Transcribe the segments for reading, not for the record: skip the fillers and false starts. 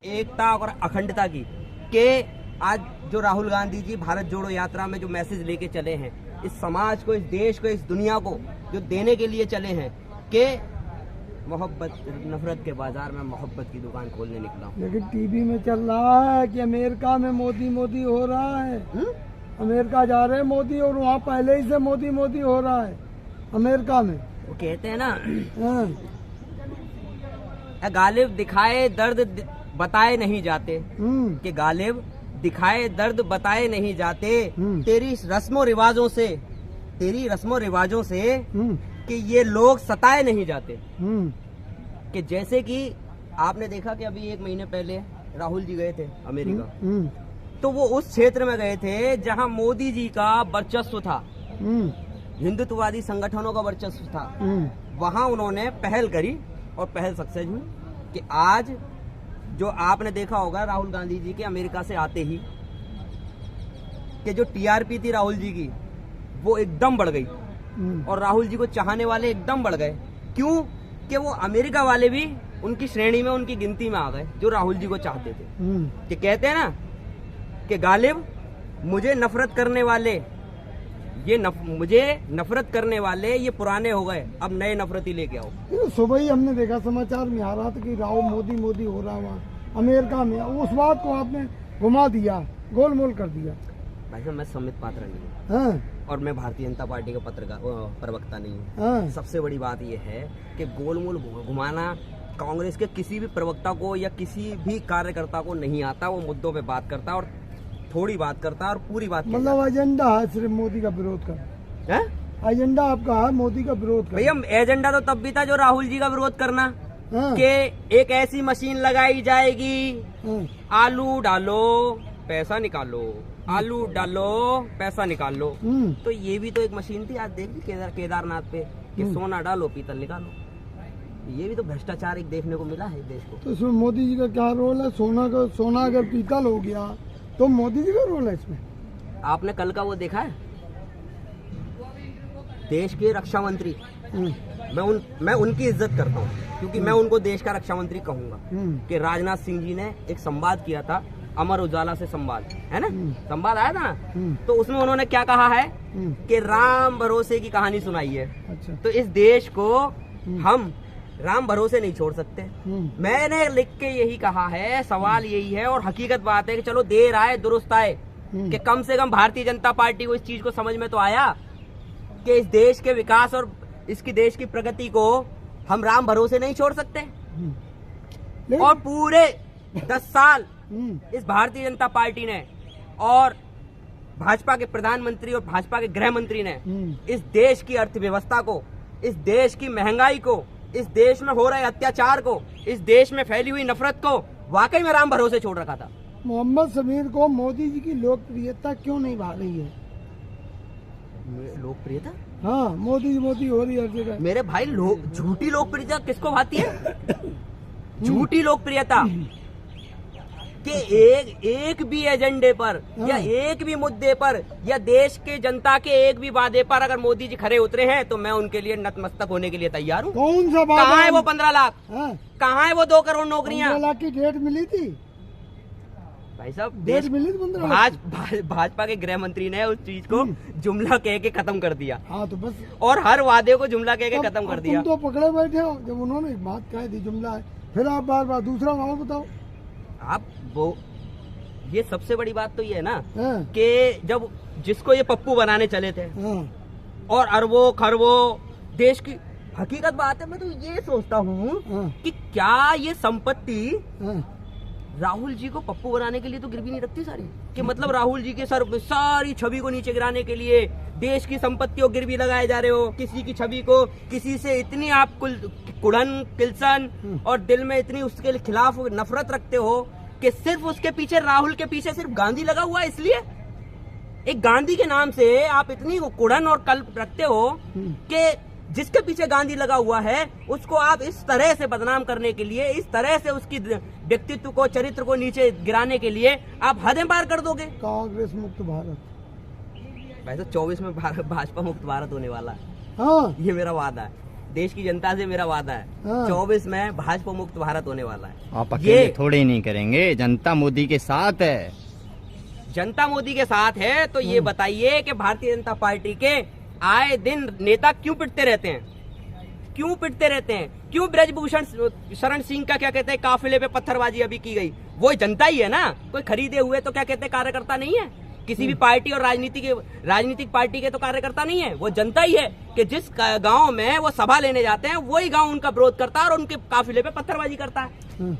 एकता और अखंडता की, कि आज जो राहुल गांधी जी भारत जोड़ो यात्रा में जो मैसेज लेके चले हैं, इस समाज को, इस देश को, इस दुनिया को जो देने के लिए चले हैं कि मोहब्बत, नफरत के बाजार में मोहब्बत की दुकान खोलने निकला हूं। लेकिन टीवी में चल रहा है कि अमेरिका में मोदी मोदी हो रहा है। अमेरिका जा रहे हैं मोदी, और वहाँ पहले ही से मोदी मोदी हो रहा है अमेरिका में। वो कहते हैं ना, हाँ। गालिब दिखाए दर्द बताए नहीं जाते, कि गालिब दिखाए दर्द बताए नहीं जाते, तेरी रस्मों रिवाजों से, तेरी रस्मों रिवाजों से कि ये लोग सताए नहीं जाते। कि जैसे कि आपने देखा कि अभी 1 महीने पहले राहुल जी गए थे अमेरिका, तो वो उस क्षेत्र में गए थे जहां मोदी जी का वर्चस्व था, हिंदुत्ववादी संगठनों का वर्चस्व था। वहां उन्होंने पहल करी और पहल सक्सेस हुई कि आज जो आपने देखा होगा राहुल गांधी जी के अमेरिका से आते ही कि जो टीआरपी थी राहुल जी की वो एकदम बढ़ गई, और राहुल जी को चाहने वाले एकदम बढ़ गए। क्यों? कि वो अमेरिका वाले भी उनकी श्रेणी में, उनकी गिनती में आ गए जो राहुल जी को चाहते थे। कि कहते हैं ना कि गालिब मुझे नफरत करने वाले, मुझे नफरत करने वाले ये पुराने हो गए, अब नए नफरती लेके आओ। सुबह ही हमने देखा समाचार में आ रहा था कि राहुल मोदी मोदी हो रहा वहाँ अमेरिका में, उस बात को आपने घुमा दिया, गोलमोल कर दिया। भाई साहब, मैं समित पात्रा नहीं हूँ, हाँ। और मैं भारतीय जनता पार्टी का प्रवक्ता नहीं हूँ। हाँ। सबसे बड़ी बात यह है कि गोलमोल घुमाना कांग्रेस के किसी भी प्रवक्ता को या किसी भी कार्यकर्ता को नहीं आता। वो मुद्दों पे बात करता है और थोड़ी बात करता है और पूरी बात, मतलब एजेंडा है सिर्फ मोदी का विरोध करना। एजेंडा आपका है मोदी का विरोध करना। भैया एजेंडा तो तब भी था जो राहुल जी का विरोध करना। कि एक ऐसी मशीन लगाई जाएगी, आलू डालो पैसा निकालो, आलू डालो पैसा निकाल लो। तो ये भी तो एक मशीन थी। आज देखिए केदारनाथ पे कि सोना डालो पीतल निकालो। ये भी तो भ्रष्टाचार एक देखने को मिला है देश को। तो इसमें मोदी जी का क्या रोल है? सोना अगर पीतल हो गया तो मोदी जी का रोल है इसमें। आपने कल का वो देखा है? देश के रक्षा मंत्री, मैं उनकी इज्जत करता हूँ क्योंकि मैं उनको देश का रक्षा मंत्री कहूंगा, कि राजनाथ सिंह जी ने एक संवाद किया था, अमर उजाला से संवाद, है ना, संवाद आया था ना, तो उसमें उन्होंने क्या कहा है कि राम भरोसे की कहानी सुनाई है। अच्छा। तो इस देश को हम राम भरोसे नहीं छोड़ सकते। मैंने लिख के यही कहा है, सवाल यही है, और हकीकत बात है कि चलो देर आए दुरुस्त आए, कि कम से कम भारतीय जनता पार्टी को इस चीज को समझ में तो आया कि इस देश के विकास और इसकी देश की प्रगति को हम राम भरोसे नहीं छोड़ सकते। और पूरे 10 साल इस भारतीय जनता पार्टी ने और भाजपा के प्रधानमंत्री और भाजपा के गृह मंत्री ने इस देश की अर्थव्यवस्था को, इस देश की महंगाई को, इस देश में हो रहे अत्याचार को, इस देश में फैली हुई नफरत को वाकई में राम भरोसे छोड़ रखा था। मोहम्मद समीर को मोदी जी की लोकप्रियता क्यों नहीं भा रही है? लोकप्रियता? हाँ, मोदी मोदी हो रही है मेरे भाई। झूठी लोकप्रियता किसको भाती है? झूठी लोकप्रियता कि एक भी एजेंडे पर या एक भी मुद्दे पर या देश के जनता के एक भी वादे पर अगर मोदी जी खरे उतरे हैं तो मैं उनके लिए नतमस्तक होने के लिए तैयार हूँ। कौन सा वादा? कहाँ है वो 15 लाख? कहाँ है वो 2 करोड़ नौकरियाँ? 15 लाख की डेट मिली थी भाई साहब। डेट मिली थी 15 लाख। भाजपा के गृह मंत्री ने उस चीज को जुमला कह के खत्म कर दिया। हाँ, तो बस, और हर वादे को जुमला कह के खत्म कर दिया। तुम तो पकड़े बैठे हो जब उन्होंने एक बात कह दी जुमला है, फिर आप बार बार दूसरा नाम बताओ। आप वो, ये सबसे बड़ी बात तो ये है ना कि जब जिसको ये पप्पू बनाने चले थे और अरबों खरबों देश की, हकीकत बात है, मैं तो ये सोचता हूँ कि क्या ये संपत्ति राहुल जी को पप्पू बनाने के लिए तो गिरवी नहीं रखती सारी, कि मतलब राहुल जी के सर सारी छवि को नीचे गिराने के लिए देश की संपत्ति को गिरवी लगाए जा रहे हो। किसी की छवि को, किसी से इतनी आप कुड़न किलसन और दिल में इतनी उसके खिलाफ नफरत रखते हो कि सिर्फ उसके पीछे, राहुल के पीछे सिर्फ गांधी लगा हुआ है, इसलिए एक गांधी के नाम से आप इतनी कुड़न और कल्प रखते हो कि जिसके पीछे गांधी लगा हुआ है उसको आप इस तरह से बदनाम करने के लिए, इस तरह से उसकी व्यक्तित्व को, चरित्र को नीचे गिराने के लिए आप हदें पार कर दोगे। कांग्रेस मुक्त भारत, वैसे 24 में भाजपा मुक्त भारत होने वाला है। हाँ, ये मेरा वादा है। देश की जनता से मेरा वादा है, 24 में भाजपा मुक्त भारत होने वाला है। आप अकेले थोड़े नहीं करेंगे, जनता मोदी के साथ है। जनता मोदी के साथ है तो ये बताइए कि भारतीय जनता पार्टी के आए दिन नेता क्यों पिटते रहते हैं? क्यों पिटते रहते हैं? क्यों ब्रजभूषण शरण सिंह का क्या कहते हैं काफिले पे पत्थरबाजी अभी की गई? वो जनता ही है ना, कोई खरीदे हुए तो क्या कहते हैं कार्यकर्ता नहीं है। किसी भी पार्टी और राजनीतिक पार्टी के तो कार्यकर्ता नहीं है, वो जनता ही है कि जिस गांव में वो सभा लेने जाते हैं वही गांव उनका विरोध करता है और उनके काफिले पे पत्थरबाजी करता है।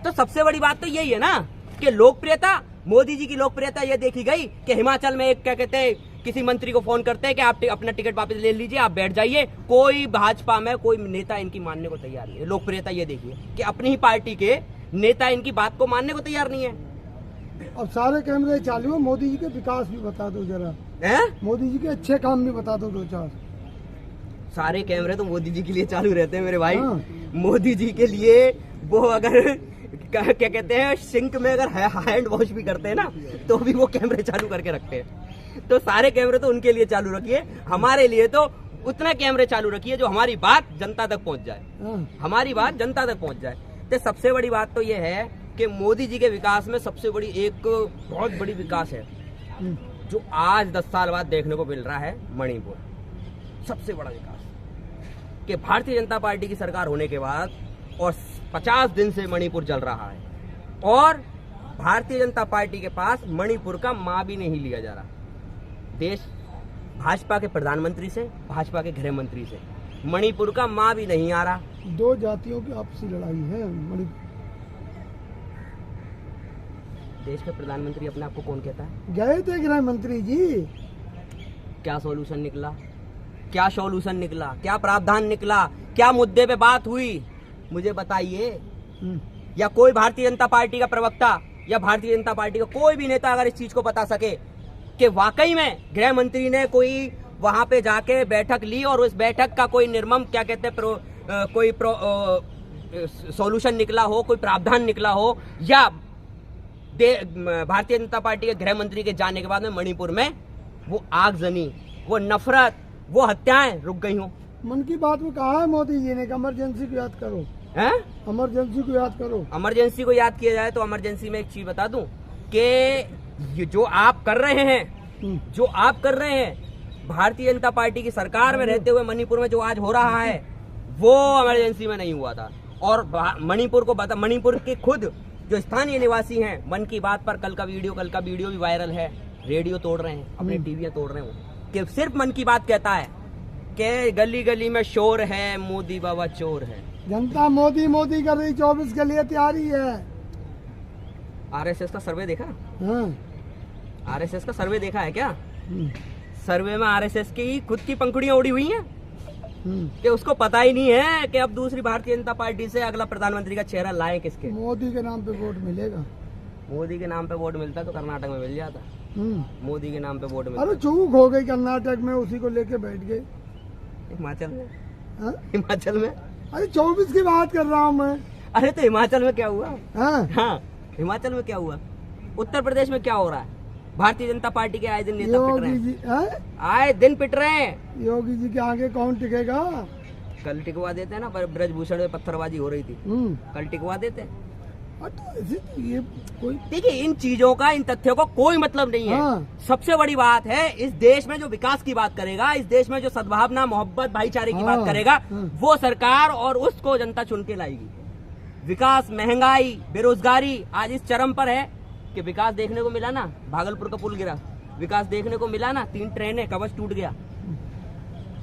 तो सबसे बड़ी बात तो यही है ना कि लोकप्रियता, मोदी जी की लोकप्रियता ये देखी गई कि हिमाचल में एक क्या कहते हैं किसी मंत्री को फोन करते हैं कि आप अपना टिकट वापस ले लीजिए, आप बैठ जाइए। कोई भाजपा में कोई नेता इनकी मानने को तैयार नहीं है। लोकप्रियता ये देखिए कि अपनी ही पार्टी के नेता इनकी बात को मानने को तैयार नहीं है। अब सारे कैमरे चालू है, मोदी जी के विकास भी बता दो जरा, मोदी जी के अच्छे काम भी बता दो 2-4। सारे कैमरे तो मोदी जी के लिए चालू रहते हैं मेरे भाई। मोदी जी के लिए वो अगर क्या कहते हैं सिंक में अगर हैंड वॉश भी करते हैं ना तो भी वो कैमरे चालू करके रखते हैं। तो सारे कैमरे तो उनके लिए चालू रखिए, हमारे लिए तो उतना कैमरे चालू रखिए जो हमारी बात जनता तक पहुंच जाए, हमारी बात जनता तक पहुंच जाए। तो सबसे बड़ी बात तो ये है कि मोदी जी के विकास में सबसे बड़ी एक बहुत बड़ी विकास है जो आज 10 साल बाद देखने को मिल रहा है, मणिपुर। सबसे बड़ा विकास कि भारतीय जनता पार्टी की सरकार होने के बाद और 50 दिन से मणिपुर चल रहा है और भारतीय जनता पार्टी के पास मणिपुर का मां भी नहीं लिया जा रहा। देश भाजपा के प्रधानमंत्री से, भाजपा के गृह मंत्री से मणिपुर का मां भी नहीं आ रहा। 2 जातियों की आपसी लड़ाई है मणिपुर। देश के प्रधानमंत्री अपने आप को कौन कहता है? गए थे गृह मंत्री जी। क्या सॉल्यूशन निकला? क्या सॉल्यूशन निकला? क्या प्रावधान निकला? क्या मुद्दे पे बात हुई? मुझे बताइए। या कोई भारतीय जनता पार्टी का प्रवक्ता या भारतीय जनता पार्टी का कोई भी नेता अगर इस चीज को बता सके कि वाकई में गृह मंत्री ने कोई वहां पे जाके बैठक ली और उस बैठक का कोई निर्मम क्या कहते हैं कोई सॉल्यूशन निकला हो, कोई प्रावधान निकला हो, या भारतीय जनता पार्टी के गृह मंत्री के जाने के बाद में मणिपुर में वो आगजनी, वो नफरत, वो हत्याएं रुक गई हो। मन की बात में कहा है मोदी जी ने कि इमरजेंसी को याद करो, इमरजेंसी को याद करो। इमरजेंसी को याद किया जाए तो इमरजेंसी में एक चीज बता दूं कि जो आप कर रहे हैं, भारतीय जनता पार्टी की सरकार में रहते हुए मणिपुर में जो आज हो रहा है वो इमरजेंसी में नहीं हुआ था। और मणिपुर के खुद जो स्थानीय निवासी हैं, मन की बात पर कल का वीडियो भी वायरल है, रेडियो तोड़ रहे हैं, अपने टीवियां तोड़ रहे हैं कि सिर्फ मन की बात कहता है कि गली गली में शोर है, मोदी बाबा चोर है। जनता मोदी मोदी कर रही, 24 के लिए तैयारी है। आरएसएस का सर्वे देखा? आरएसएस का सर्वे देखा है क्या? सर्वे में आरएसएस की खुद की पंखुड़ियां उड़ी हुई हैं कि उसको पता ही नहीं है कि अब दूसरी भारतीय जनता पार्टी से अगला प्रधानमंत्री का चेहरा लाए किसके। मोदी के नाम पे वोट मिलेगा। मोदी के नाम पे वोट मिलता तो कर्नाटक में मिल जाता। मोदी के नाम पे वोट मिलता। अरे चूक हो गई कर्नाटक में, उसी को लेके बैठ गए। हिमाचल में अरे 24 की बात कर रहा हूँ मैं। अरे तो हिमाचल में क्या हुआ? हाँ, हिमाचल में क्या हुआ? उत्तर प्रदेश में क्या हो रहा है? भारतीय जनता पार्टी के आए दिन नेता पिट रहे हैं, आए दिन पिट रहे हैं। योगी जी के आगे कौन टिकेगा? कल टिकवा देते हैं ना, पर ब्रजभूषण में पत्थरबाजी हो रही थी, कल टिकवा देते हैं। ये कोई देखिए, इन चीजों का, इन तथ्यों का कोई मतलब नहीं है। सबसे बड़ी बात है, इस देश में जो विकास की बात करेगा, इस देश में जो सद्भावना, मोहब्बत, भाईचारे की बात करेगा, वो सरकार और उसको जनता चुन के लाएगी। विकास, महंगाई, बेरोजगारी आज इस चरम पर है कि विकास देखने को मिला ना, भागलपुर का पुल गिरा, विकास देखने को मिला ना, 3 ट्रेनें, कवच टूट गया,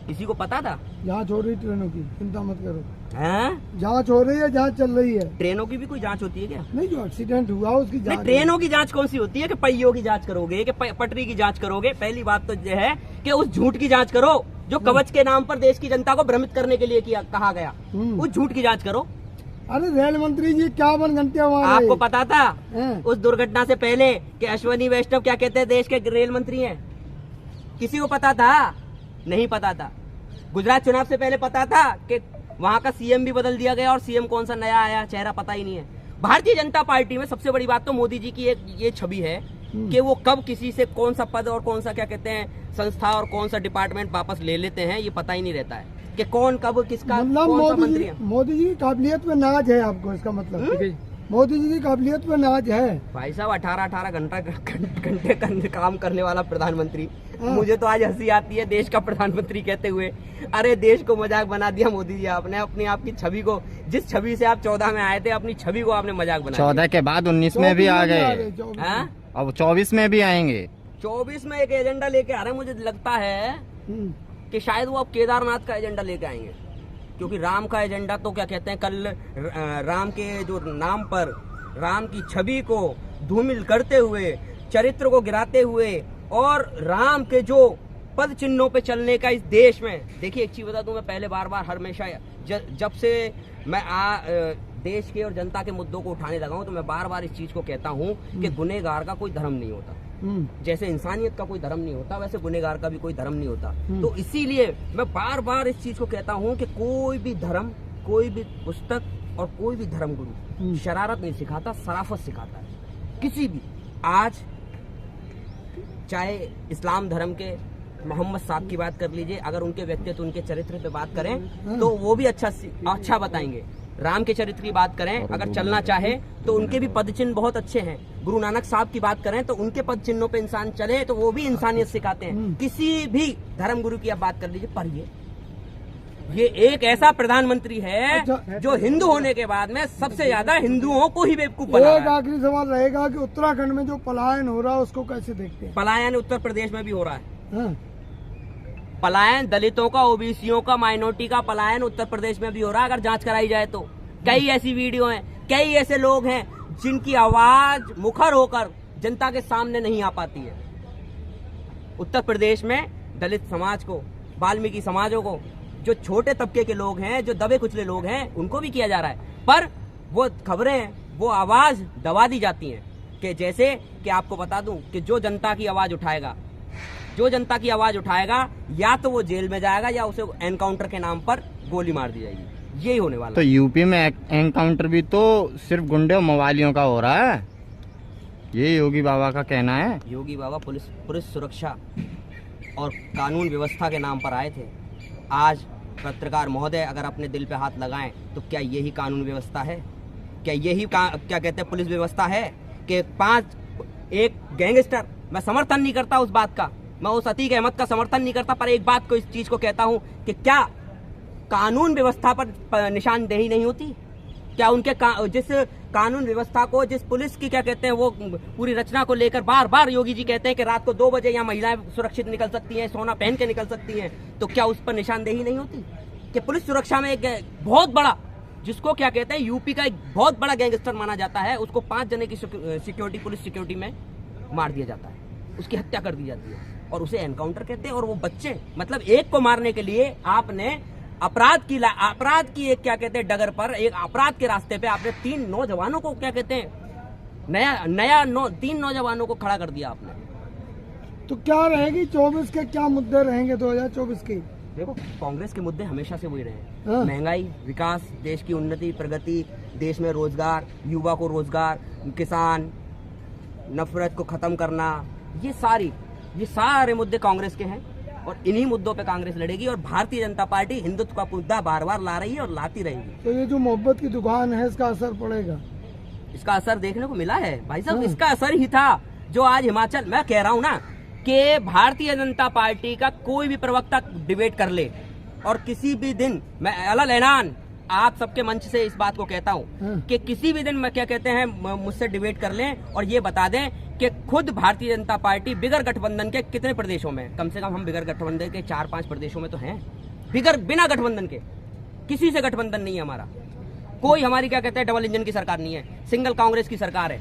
किसी को पता था? जांच हो रही ट्रेनों की, चिंता मत करो। जांच हो रही है, जांच चल रही है। ट्रेनों की भी कोई जांच होती है क्या? नहीं, जो एक्सीडेंट हुआ उसकी जांच। ट्रेनों की जांच कौन सी होती है कि पहियों की जांच करोगे कि पटरी की जांच करोगे? पहली बात तो यह है कि उस झूठ की जांच करो जो कवच के नाम पर देश की जनता को भ्रमित करने के लिए कहा गया, उस झूठ की जांच करो। अरे रेल मंत्री जी 51 घंटे वहाँ आपको पता था उस दुर्घटना से पहले कि अश्वनी वैष्णव क्या कहते हैं, देश के रेल मंत्री हैं? किसी को पता था? नहीं पता था। गुजरात चुनाव से पहले पता था कि वहां का सीएम भी बदल दिया गया और सीएम कौन सा नया आया, चेहरा पता ही नहीं है। भारतीय जनता पार्टी में सबसे बड़ी बात तो मोदी जी की एक ये छवि है कि वो कब किसी से कौन सा पद और कौन सा क्या कहते हैं संस्था और कौन सा डिपार्टमेंट वापस ले लेते हैं, ये पता ही नहीं रहता है। कि कौन कब किसका मतलब कौन सा मंत्री है। मोदी जी की काबिलियत पे नाज है आपको, इसका मतलब मोदी जी की काबिलियत पे नाज है। भाई साहब 18 घंटे काम करने वाला प्रधानमंत्री, मुझे तो आज हंसी आती है देश का प्रधानमंत्री कहते हुए। अरे देश को मजाक बना दिया मोदी जी आपने, अपने आप की छवि को, जिस छवि से आप 14 में आए थे, अपनी छवि को आपने मजाक बना 14 के बाद 19 में भी आ गए, दिया। अब 24 में भी आएंगे। 24 में एक एजेंडा लेके आ रहे हैं, मुझे लगता है कि शायद वो अब केदारनाथ का एजेंडा लेके आएंगे, क्योंकि राम का एजेंडा तो क्या कहते हैं, कल राम के जो नाम पर राम की छवि को धूमिल करते हुए, चरित्र को गिराते हुए और राम के जो पद चिन्हों पे चलने का इस देश में, देखिए एक चीज बता दूं, मैं पहले बार हमेशा जब से मैं देश के और जनता के मुद्दों को उठाने लगा हूं, तो मैं बार इस चीज को कहता हूं कि गुनहगार का कोई धर्म नहीं होता। जैसे इंसानियत का कोई धर्म नहीं होता, वैसे गुनहगार का भी कोई धर्म नहीं होता। तो इसीलिए मैं बार इस चीज को कहता हूं कि कोई भी धर्म, कोई भी पुस्तक और कोई भी धर्म गुरु शरारत नहीं सिखाता, शराफत सिखाता है। किसी भी, आज चाहे इस्लाम धर्म के मोहम्मद साहब की बात कर लीजिए, अगर उनके व्यक्तित्व, उनके चरित्र पे बात करें तो वो भी अच्छा बताएंगे। राम के चरित्र की बात करें, अगर चलना चाहे तो उनके भी पद चिन्ह बहुत अच्छे हैं। गुरु नानक साहब की बात करें तो उनके पद चिन्हों पे इंसान चले तो वो भी इंसानियत सिखाते हैं। किसी भी धर्म गुरु की आप बात कर लीजिए, पर ये एक ऐसा प्रधानमंत्री है जो हिंदू होने के बाद में सबसे ज्यादा हिंदुओं को ही बेवकूफ बना रहा है। एक आखिरी सवाल रहेगा कि उत्तराखंड में जो पलायन हो रहा है उसको कैसे देखते हैं? पलायन उत्तर प्रदेश में भी हो रहा है। हाँ। पलायन दलितों का, ओबीसीओं का, माइनॉरिटी का पलायन उत्तर प्रदेश में भी हो रहा है, अगर जांच कराई जाए तो। कई ऐसी वीडियो हैं, कई ऐसे लोग हैं जिनकी आवाज मुखर होकर जनता के सामने नहीं आ पाती है। उत्तर प्रदेश में दलित समाज को, वाल्मीकि समाजों को, जो छोटे तबके के लोग हैं, जो दबे कुचले लोग हैं, उनको भी किया जा रहा है। पर वो खबरें, वो आवाज दबा दी जाती हैं कि जैसे कि आपको बता दूं कि जो जनता की आवाज उठाएगा या तो वो जेल में जाएगा या उसे एनकाउंटर के नाम पर गोली मार दी जाएगी। यही होने वाला। तो यूपी में एनकाउंटर भी तो सिर्फ गुंडे और मवालियों का हो रहा है, ये योगी बाबा का कहना है। योगी बाबा पुलिस सुरक्षा और कानून व्यवस्था के नाम पर आए थे। आज पत्रकार महोदय अगर अपने दिल पे हाथ लगाएं तो क्या यही कानून व्यवस्था है? क्या यही क्या कहते हैं पुलिस व्यवस्था है कि एक गैंगस्टर, मैं समर्थन नहीं करता उस बात का, मैं उस अतीक अहमद का समर्थन नहीं करता, पर एक बात को, इस चीज को कहता हूं कि क्या कानून व्यवस्था पर निशानदेही नहीं होती? क्या उनके जिस कानून व्यवस्था को, जिस पुलिस की क्या कहते हैं वो पूरी रचना को लेकर बार योगी जी कहते हैं कि रात को 2 बजे यहाँ महिलाएं सुरक्षित निकल सकती हैं, सोना पहन के निकल सकती हैं, तो क्या उस पर निशानदेही नहीं होती? कि पुलिस सुरक्षा में एक बहुत बड़ा, जिसको क्या कहते हैं यूपी का एक बहुत बड़ा गैंगस्टर माना जाता है, उसको 5 जने की सिक्योरिटी, पुलिस सिक्योरिटी में मार दिया जाता है, उसकी हत्या कर दी जाती है और उसे एनकाउंटर कहते हैं। और वो बच्चे, मतलब एक को मारने के लिए आपने अपराध की एक क्या कहते हैं डगर पर, एक अपराध के रास्ते पे आपने 3 नौजवानों को क्या कहते हैं 3 नौजवानों को खड़ा कर दिया आपने। तो क्या रहेगी 24 के, क्या मुद्दे रहेंगे 2024 के? देखो, कांग्रेस के मुद्दे हमेशा से वही रहे। हाँ। महंगाई, विकास, देश की उन्नति, प्रगति, देश में रोजगार, युवा को रोजगार, किसान, नफरत को खत्म करना, ये सारे मुद्दे कांग्रेस के हैं और इन्हीं मुद्दों पे कांग्रेस लड़ेगी। और भारतीय जनता पार्टी हिंदुत्व का मुद्दा बार ला रही है और लाती रहेगी। तो ये जो मोहब्बत की दुकान है, इसका असर पड़ेगा? इसका असर देखने को मिला है भाई साहब। इसका असर ही था जो आज हिमाचल, मैं कह रहा हूँ ना कि भारतीय जनता पार्टी का कोई भी प्रवक्ता डिबेट कर ले और किसी भी दिन, मैं अलग ऐलान आप सबके मंच से इस बात को कहता हूँ कि किसी भी दिन मैं क्या कहते हैं मुझसे डिबेट कर लें और ये बता दें कि खुद भारतीय जनता पार्टी बिगर गठबंधन के कितने प्रदेशों में, कम से कम हम बिगर गठबंधन के 4-5 प्रदेशों में तो हैं, बिना गठबंधन के, किसी से गठबंधन नहीं है हमारा, कोई हमारी क्या कहते हैं डबल इंजन की सरकार नहीं है, सिंगल कांग्रेस की सरकार है।